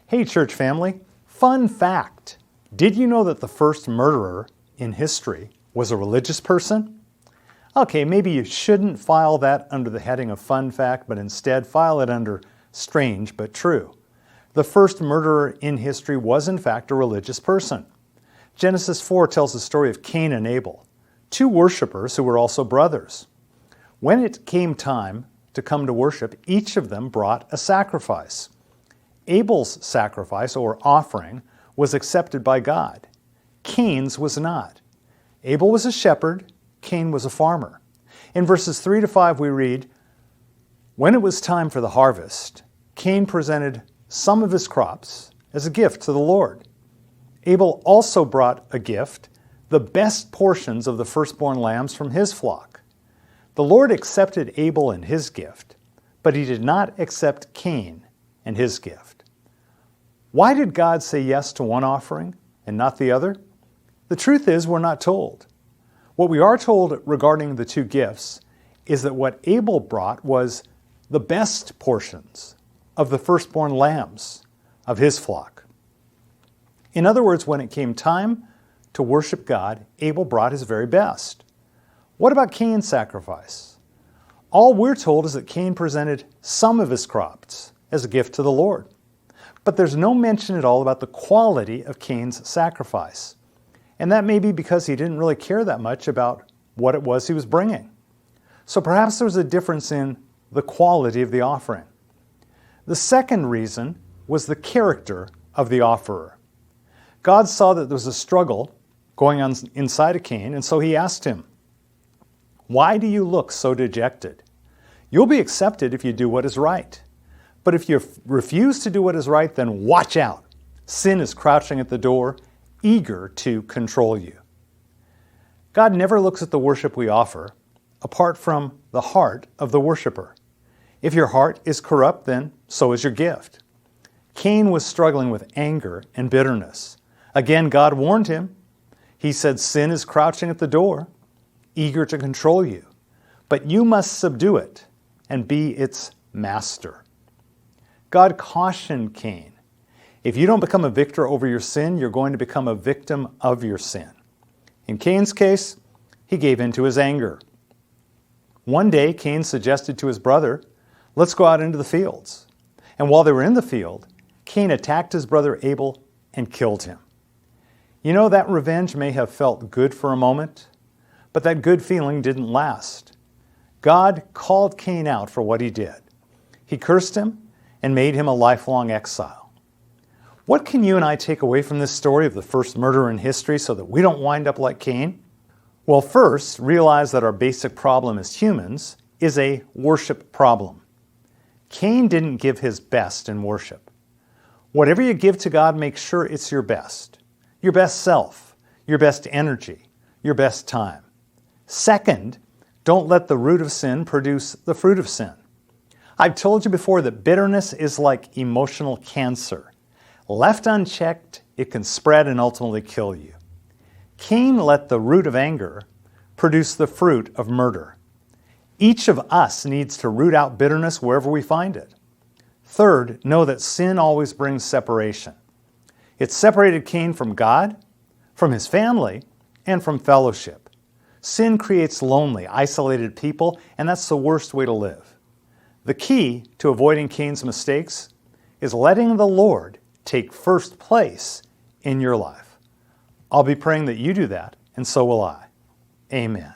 Hey, church family, fun fact. Did you know that the first murderer in history was a religious person? Okay, maybe you shouldn't file that under the heading of fun fact, but instead file it under strange but true. The first murderer in history was in fact a religious person. Genesis 4 tells the story of Cain and Abel, two worshipers who were also brothers. When it came time to come to worship, each of them brought a sacrifice. Abel's sacrifice, or offering, was accepted by God. Cain's was not. Abel was a shepherd, Cain was a farmer. In verses 3 to 5 we read, "When it was time for the harvest, Cain presented some of his crops as a gift to the Lord. Abel also brought a gift, the best portions of the firstborn lambs from his flock. The Lord accepted Abel and his gift, but he did not accept Cain and his gift." Why did God say yes to one offering and not the other? The truth is, we're not told. What we are told regarding the two gifts is that what Abel brought was the best portions of the firstborn lambs of his flock. In other words, when it came time to worship God, Abel brought his very best. What about Cain's sacrifice? All we're told is that Cain presented some of his crops as a gift to the Lord. But there's no mention at all about the quality of Cain's sacrifice. And that may be because he didn't really care that much about what it was he was bringing. So perhaps there was a difference in the quality of the offering. The second reason was the character of the offerer. God saw that there was a struggle going on inside of Cain, and so he asked him, "Why do you look so dejected? You'll be accepted if you do what is right. But if you refuse to do what is right, then watch out. Sin is crouching at the door, eager to control you." God never looks at the worship we offer apart from the heart of the worshiper. If your heart is corrupt, then so is your gift. Cain was struggling with anger and bitterness. Again, God warned him. He said, "Sin is crouching at the door, eager to control you, but you must subdue it and be its master." God cautioned Cain, if you don't become a victor over your sin, you're going to become a victim of your sin. In Cain's case, he gave in to his anger. One day, Cain suggested to his brother, "Let's go out into the fields." And while they were in the field, Cain attacked his brother Abel and killed him. You know, that revenge may have felt good for a moment, but that good feeling didn't last. God called Cain out for what he did. He cursed him and made him a lifelong exile. What can you and I take away from this story of the first murderer in history so that we don't wind up like Cain? Well, first, realize that our basic problem as humans is a worship problem. Cain didn't give his best in worship. Whatever you give to God, make sure it's your best self, your best energy, your best time. Second, don't let the root of sin produce the fruit of sin. I've told you before that bitterness is like emotional cancer. Left unchecked, it can spread and ultimately kill you. Cain let the root of anger produce the fruit of murder. Each of us needs to root out bitterness wherever we find it. Third, know that sin always brings separation. It separated Cain from God, from his family, and from fellowship. Sin creates lonely, isolated people, and that's the worst way to live. The key to avoiding Cain's mistakes is letting the Lord take first place in your life. I'll be praying that you do that, and so will I. Amen.